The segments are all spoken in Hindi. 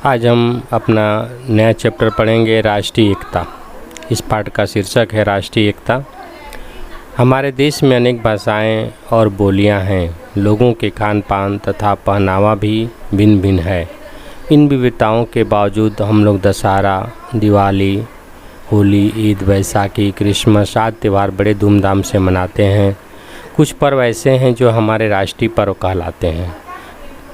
आज हम अपना नया चैप्टर पढ़ेंगे राष्ट्रीय एकता। इस पाठ का शीर्षक है राष्ट्रीय एकता। हमारे देश में अनेक भाषाएं और बोलियां हैं। लोगों के खान पान तथा पहनावा भी भिन्न भिन्न है। इन विविधताओं के बावजूद हम लोग दशहरा, दिवाली, होली, ईद, बैसाखी, क्रिसमस आदि त्यौहार बड़े धूमधाम से मनाते हैं। कुछ पर्व ऐसे हैं जो हमारे राष्ट्रीय पर्व कहलाते हैं।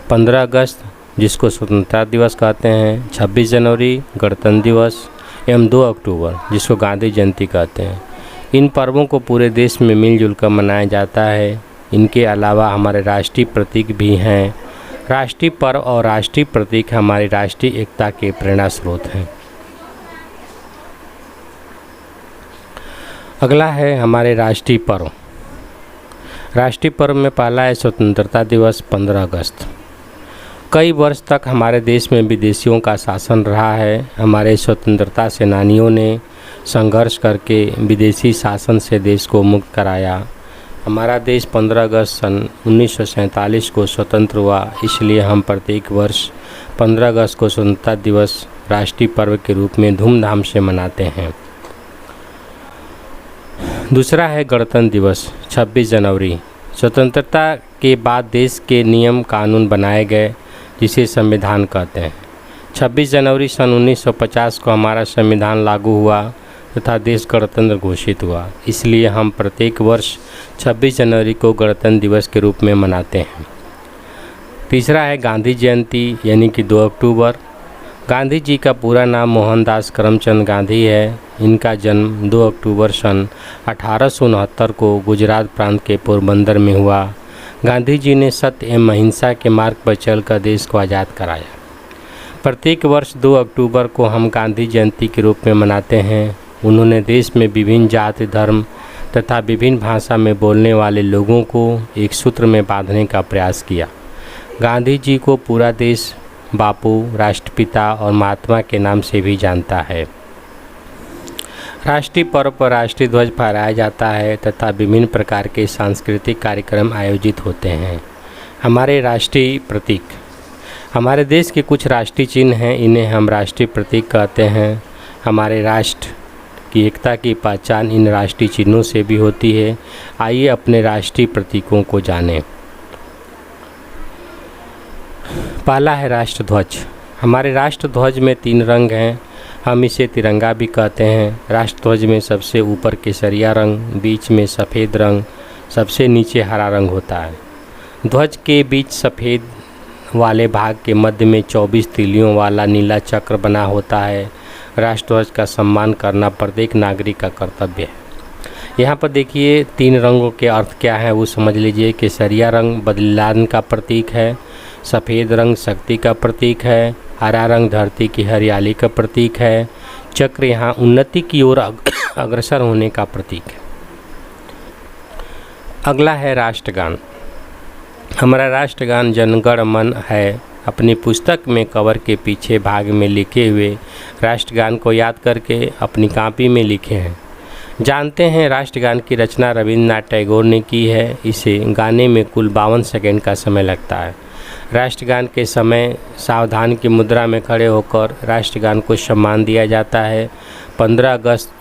15 अगस्त जिसको स्वतंत्रता दिवस कहते हैं, 26 जनवरी गणतंत्र दिवस एवं 2 अक्टूबर जिसको गांधी जयंती कहते हैं। इन पर्वों को पूरे देश में मिलजुल कर मनाया जाता है। इनके अलावा हमारे राष्ट्रीय प्रतीक भी हैं। राष्ट्रीय पर्व और राष्ट्रीय प्रतीक हमारी राष्ट्रीय एकता के प्रेरणा स्रोत हैं। अगला है हमारे राष्ट्रीय पर्व। राष्ट्रीय पर्व में पहला है स्वतंत्रता दिवस 15 अगस्त। कई वर्ष तक हमारे देश में विदेशियों का शासन रहा है। हमारे स्वतंत्रता सेनानियों ने संघर्ष करके विदेशी शासन से देश को मुक्त कराया। हमारा देश 15 अगस्त सन 1947 को स्वतंत्र हुआ। इसलिए हम प्रत्येक वर्ष 15 अगस्त को स्वतंत्रता दिवस राष्ट्रीय पर्व के रूप में धूमधाम से मनाते हैं। दूसरा है गणतंत्र दिवस 26 जनवरी। स्वतंत्रता के बाद देश के नियम कानून बनाए गए जिसे संविधान कहते हैं। 26 जनवरी सन 1950 को हमारा संविधान लागू हुआ तथा देश गणतंत्र घोषित हुआ। इसलिए हम प्रत्येक वर्ष 26 जनवरी को गणतंत्र दिवस के रूप में मनाते हैं। तीसरा है गांधी जयंती यानी कि 2 अक्टूबर। गांधी जी का पूरा नाम मोहनदास करमचंद गांधी है। इनका जन्म 2 अक्टूबर सन 1869 को गुजरात प्रांत के पोरबंदर में हुआ। गांधी जी ने सत्य एवं अहिंसा के मार्ग पर चलकर देश को आज़ाद कराया। प्रत्येक वर्ष 2 अक्टूबर को हम गांधी जयंती के रूप में मनाते हैं। उन्होंने देश में विभिन्न जाति, धर्म तथा विभिन्न भाषा में बोलने वाले लोगों को एक सूत्र में बांधने का प्रयास किया। गांधी जी को पूरा देश बापू, राष्ट्रपिता और महात्मा के नाम से भी जानता है। राष्ट्रीय पर्व पर राष्ट्रीय ध्वज फहराया जाता है तथा विभिन्न प्रकार के सांस्कृतिक कार्यक्रम आयोजित होते हैं। हमारे राष्ट्रीय प्रतीक। हमारे देश के कुछ राष्ट्रीय चिन्ह हैं, इन्हें हम राष्ट्रीय प्रतीक कहते हैं। हमारे राष्ट्र की एकता की पहचान इन राष्ट्रीय चिन्हों से भी होती है। आइए अपने राष्ट्रीय प्रतीकों को जानें। पहला है राष्ट्र ध्वज। हमारे राष्ट्र ध्वज में 3 रंग हैं। हम इसे तिरंगा भी कहते हैं। राष्ट्र ध्वज में सबसे ऊपर केसरिया रंग, बीच में सफ़ेद रंग, सबसे नीचे हरा रंग होता है। ध्वज के बीच सफ़ेद वाले भाग के मध्य में 24 तीलियों वाला नीला चक्र बना होता है। राष्ट्र ध्वज का सम्मान करना प्रत्येक नागरिक का कर्तव्य है। यहाँ पर देखिए 3 रंगों के अर्थ क्या है वो समझ लीजिए। केसरिया रंग बलिदान का प्रतीक है, सफ़ेद रंग शक्ति का प्रतीक है, हरा रंग धरती की हरियाली का प्रतीक है, चक्र यहाँ उन्नति की ओर अग्रसर होने का प्रतीक है। अगला है राष्ट्रगान। हमारा राष्ट्रगान जन गण मन है। अपनी पुस्तक में कवर के पीछे भाग में लिखे हुए राष्ट्रगान को याद करके अपनी कॉपी में लिखे हैं। जानते हैं राष्ट्रगान की रचना रविंद्रनाथ टैगोर ने की है। इसे गाने में कुल 52 सेकंड का समय लगता है। राष्ट्रगान के समय सावधान की मुद्रा में खड़े होकर राष्ट्रगान को सम्मान दिया जाता है। 15 अगस्त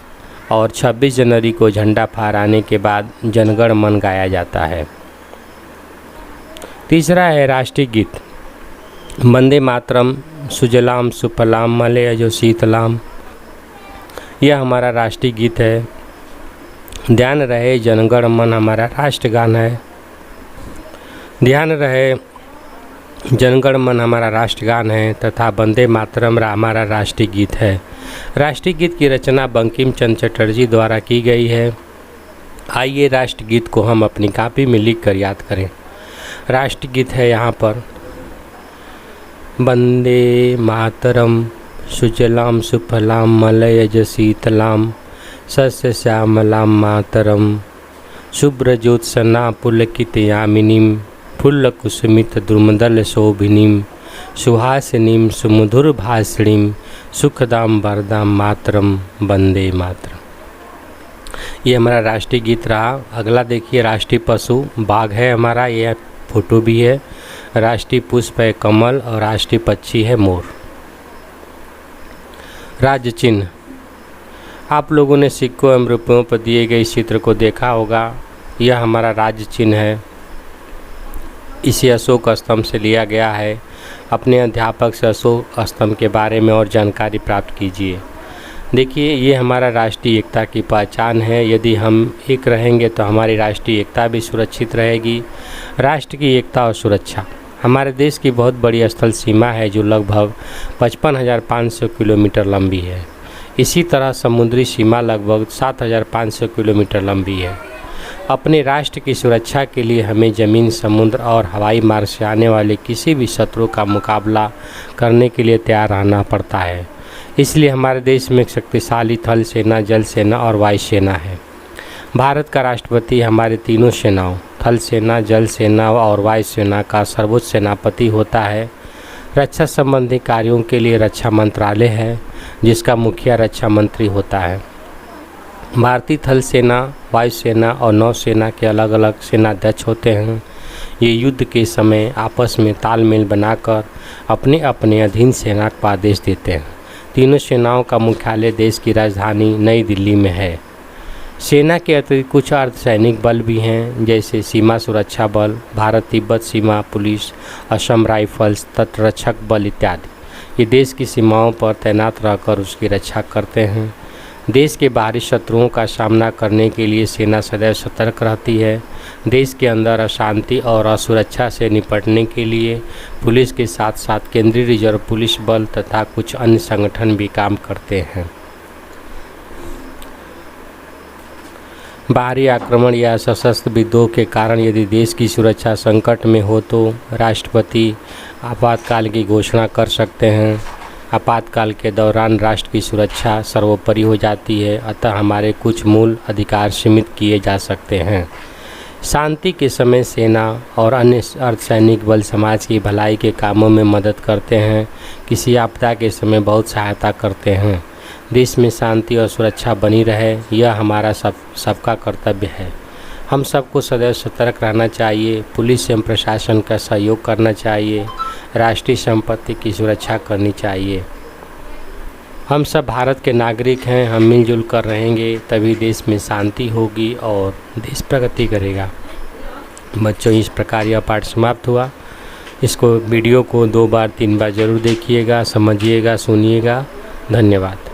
और 26 जनवरी को झंडा फहराने के बाद जनगण मन गाया जाता है। तीसरा है राष्ट्रीय गीत। वंदे मातरम, सुजलाम सुफलाम मलयज शीतलाम, यह हमारा राष्ट्रीय गीत है। ध्यान रहे जनगण मन हमारा राष्ट्रगान है। ध्यान रहे जनगण मन हमारा राष्ट्रगान है तथा वंदे मातरम हमारा राष्ट्रीय गीत है। राष्ट्रीय गीत की रचना बंकिम चंद्र चटर्जी द्वारा की गई है। आइए राष्ट्रीय गीत को हम अपनी कॉपी में लिख कर याद करें। राष्ट्रीय गीत है यहाँ पर वंदे मातरम, सुजलाम सुफलाम मलयज शीतलाम, सस्य श्यामलाम मातरम, शुभ्रज्योत्सना पुलकितयामिनीं, फुल्लकुसुमित द्रुमदल शोभिनीं, सुहासिनीं सुमधुर भाषिणीं, सुखदाम वरदाम मातरम, वंदे मातरम। ये हमारा राष्ट्रीय गीत रहा। अगला देखिए राष्ट्रीय पशु बाघ है हमारा, ये फोटो भी है। राष्ट्रीय पुष्प है कमल और राष्ट्रीय पक्षी है मोर। राज्य चिन्ह। आप लोगों ने सिक्कों एवं रुपयों पर दिए गए इस चित्र को देखा होगा। यह हमारा राज्य चिन्ह है। इसे अशोक स्तंभ से लिया गया है। अपने अध्यापक से अशोक स्तंभ के बारे में और जानकारी प्राप्त कीजिए। देखिए, ये हमारा राष्ट्रीय एकता की पहचान है। यदि हम एक रहेंगे तो हमारी राष्ट्रीय एकता भी सुरक्षित रहेगी। राष्ट्र की एकता और सुरक्षा हमारे देश की बहुत बड़ी स्थल सीमा है जो लगभग 55,500 किलोमीटर लंबी है। इसी तरह समुद्री सीमा लगभग 7,500 किलोमीटर लंबी है। अपने राष्ट्र की सुरक्षा के लिए हमें ज़मीन, समुद्र और हवाई मार्ग से आने वाले किसी भी शत्रु का मुकाबला करने के लिए तैयार रहना पड़ता है। इसलिए हमारे देश में एक शक्तिशाली थल सेना, जल सेना और वायु सेना है। भारत का राष्ट्रपति हमारे तीनों सेनाओं, थल सेना, जल सेना और वायु सेना का सर्वोच्च सेनापति होता है। रक्षा संबंधी कार्यों के लिए रक्षा मंत्रालय है, जिसका मुखिया रक्षा मंत्री होता है। भारतीय थल सेना, वायु सेना और नौसेना के अलग अलग सेनाध्यक्ष होते हैं। ये युद्ध के समय आपस में तालमेल बनाकर अपने अपने अधीन सेना को आदेश देते हैं। तीनों सेनाओं का मुख्यालय देश की राजधानी नई दिल्ली में है। सेना के अतिरिक्त कुछ अर्धसैनिक बल भी हैं, जैसे सीमा सुरक्षा बल, भारत तिब्बत सीमा पुलिस, असम राइफल्स, तटरक्षक बल इत्यादि। ये देश की सीमाओं पर तैनात रहकर उसकी रक्षा करते हैं। देश के बाहरी शत्रुओं का सामना करने के लिए सेना सदैव सतर्क रहती है। देश के अंदर अशांति और असुरक्षा से निपटने के लिए पुलिस के साथ साथ केंद्रीय रिजर्व पुलिस बल तथा कुछ अन्य संगठन भी काम करते हैं। बाहरी आक्रमण या सशस्त्र विद्रोह के कारण यदि देश की सुरक्षा संकट में हो तो राष्ट्रपति आपातकाल की घोषणा कर सकते हैं। आपातकाल के दौरान राष्ट्र की सुरक्षा सर्वोपरि हो जाती है, अतः हमारे कुछ मूल अधिकार सीमित किए जा सकते हैं। शांति के समय सेना और अन्य अर्धसैनिक बल समाज की भलाई के कामों में मदद करते हैं। किसी आपदा के समय बहुत सहायता करते हैं। देश में शांति और सुरक्षा बनी रहे, यह हमारा सबका कर्तव्य है। हम सबको सदैव सतर्क रहना चाहिए। पुलिस एवं प्रशासन का सहयोग करना चाहिए। राष्ट्रीय संपत्ति की सुरक्षा करनी चाहिए। हम सब भारत के नागरिक हैं। हम मिलजुल कर रहेंगे तभी देश में शांति होगी और देश प्रगति करेगा। बच्चों, इस प्रकार यह पाठ समाप्त हुआ। इसको वीडियो को 2 बार 3 बार ज़रूर देखिएगा, समझिएगा, सुनिएगा। धन्यवाद।